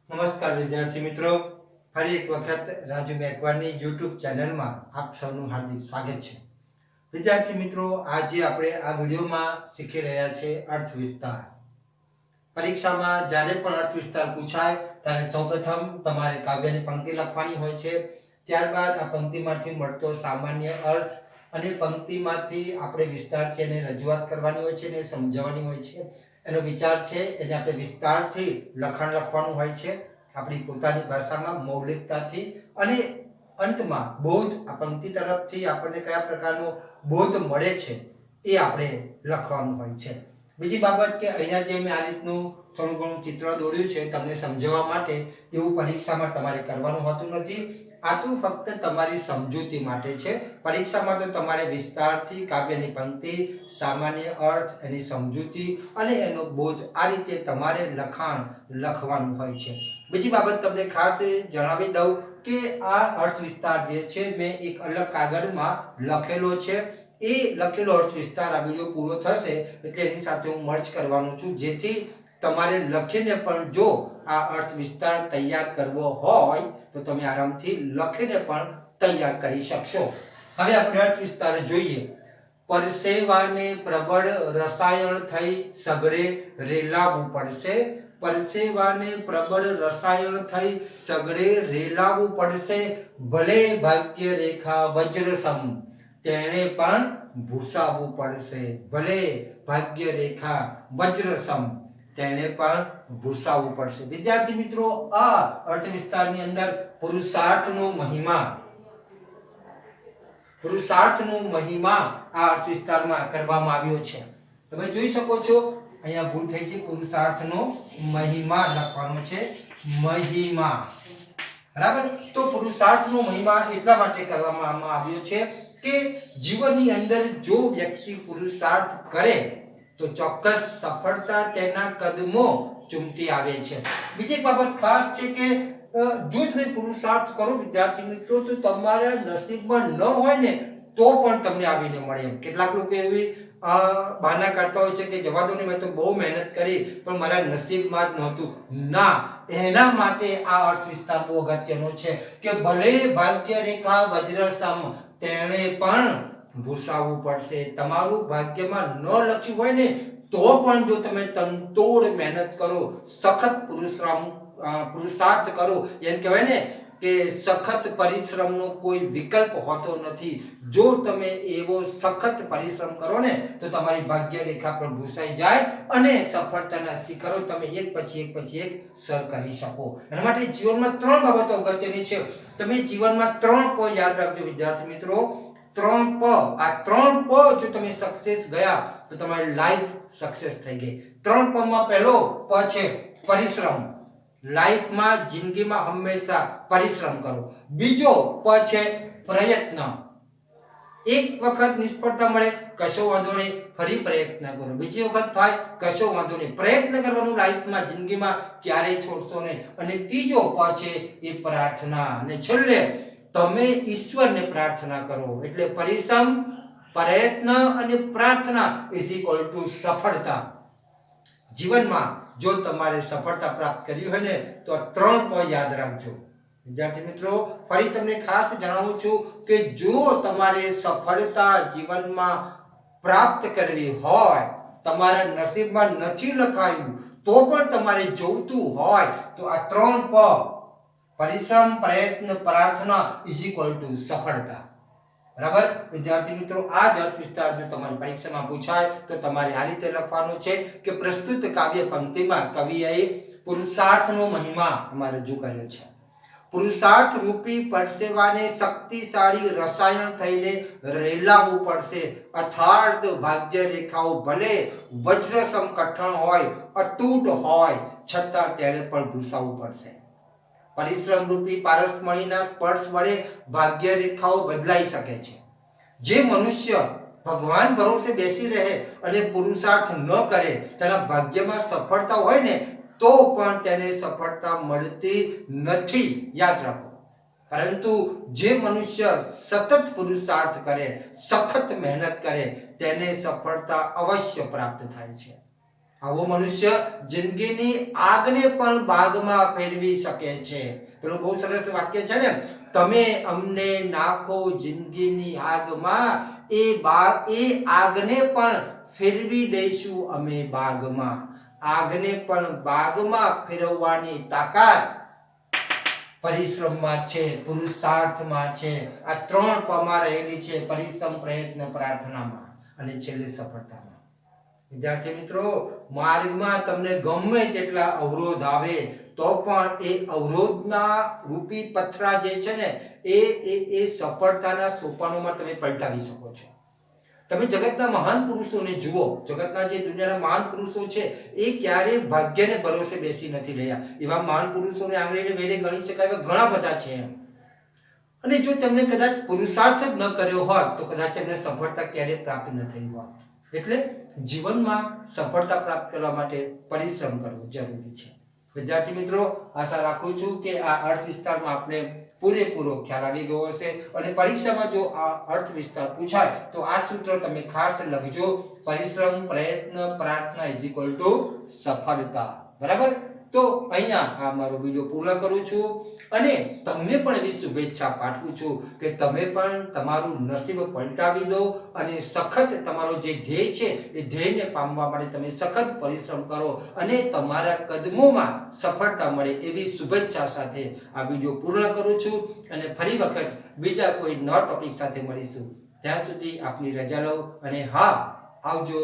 નમસ્કાર વિદ્યાર્થી મિત્રો, ફરી એક વખત રાજુ મેઘવારની YouTube ચેનલમાં આપ સૌનું હાર્દિક સ્વાગત છે. વિદ્યાર્થી મિત્રો, આજે આપણે આ વિડીયોમાં શીખી રહ્યા છીએ અર્થ વિસ્તાર. પરીક્ષામાં જ્યારે પણ અર્થ વિસ્તાર પૂછાય ત્યારે સૌપ્રથમ તમારે કાવ્યની પંક્તિ લખવાની હોય છે. ત્યારબાદ આ પંક્તિમાંથી મળતો સામાન્ય અર્થ અને પંક્તિમાંથી આપણે વિસ્તાર છે એને રજૂઆત કરવાની હોય છે અને સમજાવવાની હોય છે. એનો વિચાર છે એને આપણે વિસ્તારથી લખાણ લખવાનું હોય છે, આપણી પોતાની ભાષામાં મૌલિકતાથી, અને અંતમાં બોધ આ પંક્તિ તરફથી આપણને કયા પ્રકારનો બોધ મળે છે એ આપણે લખવાનું હોય છે. બીજી બાબત કે અહીંયા જે મેં આ રીતનું થોડું ઘણું ચિત્ર દોર્યું છે તમને સમજાવવા માટે, એવું પરીક્ષામાં તમારે કરવાનું હોતું નથી. આ તો ફક્ત તમારી સમજૂતી માટે છે. પરીક્ષામાં તો તમારે વિસ્તારથી કાવ્યની પંક્તિ, સામાન્ય અર્થ, એની સમજૂતી અને એનો બોધ આ રીતે તમારે લખાણ લખવાનું હોય છે. બીજી બાબત તમને ખાસ જણાવી દઉં કે આ અર્થ વિસ્તાર જે છે મેં એક અલગ કાગળમાં લખેલો છે. એ લખેલો અર્થ વિસ્તાર આ વિડીયો પૂરો થશે એટલે એની સાથે હું મર્જ કરવાનો છું, જેથી તમારે લખીને પણ જો આ અર્થ વિસ્તાર તૈયાર કરવો હોય તો તમે આરામથી લખીને પણ તૈયાર કરી શકશો. હવે આપણે અર્થ વિસ્તાર જોઈએ. પરસેવાને પ્રબળ રસાયણ થઈ સગળે રેલાવવું પડશે. પરસેવાને પ્રબળ રસાયણ થઈ સગળે રેલાવવું પડશે. ભલે ભાગ્ય રેખા વજ્રસમ તેણે પણ ભૂસાવવું પડશે. ભલે ભાગ્ય રેખા વજ્રસમ તેને પણ ભૂસાવવું પડશે. વિદ્યાર્થી મિત્રો, આ અર્થ વિસ્તારની અંદર પુરુષાર્થનો મહિમા આ અર્થ વિસ્તારમાં કરવામાં આવ્યો છે. તમે જોઈ શકો છો અહીંયા ભૂલ થઈ છે, પુરુષાર્થનો મહિમા લખવાનો છે, મહિમા. બરાબર? તો પુરુષાર્થનો મહિમા એટલા માટે કરવામાં આવ્યો છે કે જીવનની અંદર જો વ્યક્તિ પુરુષાર્થ કરે તો ચોક્કસ સફળતા તેના કદમો ચૂમતી આવે છે. બીજી એક બાબત ખાસ છે કે જો તમે પુરુષાર્થ કરો વિદ્યાર્થી મિત્રો, તો તમારા નસીબમાં ન હોય ને તો પણ તમને આવીને મળે. કેટલાક લોકો એવી બહાના કરતા હોય છે કે જવા દો ને, મેં તો બહુ મહેનત કરી પણ મારા નસીબમાં જ નહોતું. ના, એના માટે આ અર્થ વિસ્તાર બહુ અગત્યનો છે કે ભલે ભાગ્ય રેખા વજ્રસમ તેણે પણ ભૂસાવવું પડશે. તમારું ભાગ્યમાં ન લખ્યું હોય ને તો પણ જો તમે તનતોડ મહેનત કરો, સખત પુરુષાર્થ કરો, એમ કહેવાય ને કે સખત પરિશ્રમનો કોઈ વિકલ્પ હોતો નથી. જો તમે એવો સખત પરિશ્રમ કરો ને તો તમારી ભાગ્ય રેખા પણ ભૂસાઈ જાય અને સફળતાના શિખરો તમે એક પછી એક સર કરી શકો. એના માટે જીવનમાં 3 બાબતો અગત્યની છે. તમે જીવનમાં 3 પ યાદ રાખજો વિદ્યાર્થી મિત્રો. 3 પ. આ 3 પ જો તમે સક્સેસ ગયા તો તમારી લાઈફ સક્સેસ થઈ ગઈ. 3 પ માં પહેલો પ છે પરિશ્રમ. લાઈફમાં, જિંદગીમાં હંમેશા પરિશ્રમ કરો. બીજો પ છે પ્રયત્ન. એક વખત નિષ્ફળતા મળે કશો વાંધો નહીં, ફરી પ્રયત્ન કરો. બીજી વખત થાય કશો વાંધો નહીં, પ્રયત્ન કરવાનું લાઈફમાં, જિંદગીમાં ક્યારેય છોડશો નહીં. અને ત્રીજો પ છે એ પ્રાર્થના. અને છેલ્લે તમે ઈશ્વરને પ્રાર્થના કરો. એટલે પરિશ્રમ, પ્રયત્ન અને પ્રાર્થના = સફળતા. જીવનમાં જો તમારે સફળતા પ્રાપ્ત કરવી હોય ને તો આ 3 પ યાદ રાખજો. વિદ્યાર્થી મિત્રો, ફરી તમને ખાસ જણાવું છું કે જો તમારે સફળતા જીવનમાં પ્રાપ્ત કરવી હોય, તમારા નસીબમાં નથી લખાયું તો પણ તમારે જોઈતું હોય તો આ 3 પ પરિશ્રમ, પ્રયત્ન, પ્રાર્થના = સફળતા. બરાબર? વિદ્યાર્થી મિત્રો, આ જ અર્થ વિસ્તાર જો તમારી પરીક્ષામાં પૂછાય તો તમારે આ રીતે લખવાનું છે કે પ્રસ્તુત કાવ્ય પંક્તિમાં કવિએ પુરુષાર્થનો મહિમા અમારે રજૂ કર્યો છે. પુરુષાર્થ રૂપી પરસેવાને શક્તિશાળી રસાયણ થઈને રેલાવવું પડશે. અથાર્થ ભાગ્ય રેખાઓ ભલે વજ્રસમ કઠણ હોય, અતૂટ હોય, છતાં તેને પણ ભૂસાવવું પડશે. પરિશ્રમ રૂપી પારસમણીના સ્પર્શ વડે ભાગ્ય રેખાઓ બદલાઈ શકે છે. જે મનુષ્ય ભગવાન ભરોસે બેસી રહે અને પુરુષાર્થ ન કરે, તેના ભાગ્યમાં સફળતા હોય ને તો પણ તેને સફળતા મળતી નથી, યાદ રાખો. પરંતુ જે મનુષ્ય સતત પુરુષાર્થ કરે, સખત મહેનત કરે, તેને સફળતા અવશ્ય પ્રાપ્ત થાય છે. આવો મનુષ્ય જિંદગીની આગને પણ બાગમાં ફેરવી શકે છે. પેલું બહુ સરસ વાક્ય છે ને, તમે અમને નાખો જિંદગીની આગમાં, એ આગને પણ ફેરવી દઈશું અમે બાગમાં. આગને પણ બાગમાં ફેરવવાની તાકાત પરિશ્રમમાં છે, પુરુષાર્થમાં છે. આ 3 પમાં રહેલી છે, પરિશ્રમ, પ્રયત્ન, પ્રાર્થનામાં અને છેલ્લે સફળતામાં. વિદ્યાર્થી મિત્રો, માર્ગમાં તમને ગમે તેટલા અવરોધ આવે તો પણ એ અવરોધના રૂપી પથરા જે છે ને એ સફળતાના સોપાનોમાં તમે પલટાવી શકો છો. તમે જગતના મહાન પુરુષોને જુઓ. જગતના જે દુનિયાના મહાન પુરુષો છે એ ક્યારેય ભાગ્યને ભરોસે બેસી નથી રહ્યા. એવા મહાન પુરુષોને આંગળીને વેઢે ગણી શકાય એવા ઘણા બધા છે એમ. અને જો તમને કદાચ પુરુષાર્થ જ ન કર્યો હોત તો કદાચ એમને સફળતા ક્યારેય પ્રાપ્ત ન થઈ હોત. એટલે જીવનમાં સફળતા પ્રાપ્ત કરવા માટે પરિશ્રમ કરવો જરૂરી છે. વિદ્યાર્થી મિત્રો, આશા રાખું છું કે આ અર્થ વિસ્તારમાં આપણે પૂરેપૂરો ખ્યાલ આવી ગયો હશે. અને પરીક્ષામાં જો આ અર્થ વિસ્તાર પૂછાય તો આ સૂત્ર તમે ખાસ લખજો: પરિશ્રમ, પ્રયત્ન, પ્રાર્થના = સફળતા. બરાબર? તો અહીંયા આ મારો વિડીયો પૂર્ણ કરું છું અને તમને પણ એવી શુભેચ્છા પાઠવું છું કે તમે પણ તમારું નસીબ પલટાવી દો અને સખત તમારો જે ધ્યેય છે એ ધ્યેયને પામવા માટે તમે સખત પરિશ્રમ કરો અને તમારા કદમોમાં સફળતા મળે એવી શુભેચ્છા સાથે આ વિડીયો પૂર્ણ કરું છું. અને ફરી વખત બીજા કોઈ નવા ટોપિક સાથે મળીશું. ત્યાં સુધી આપની રજા લો અને હા, આવજો.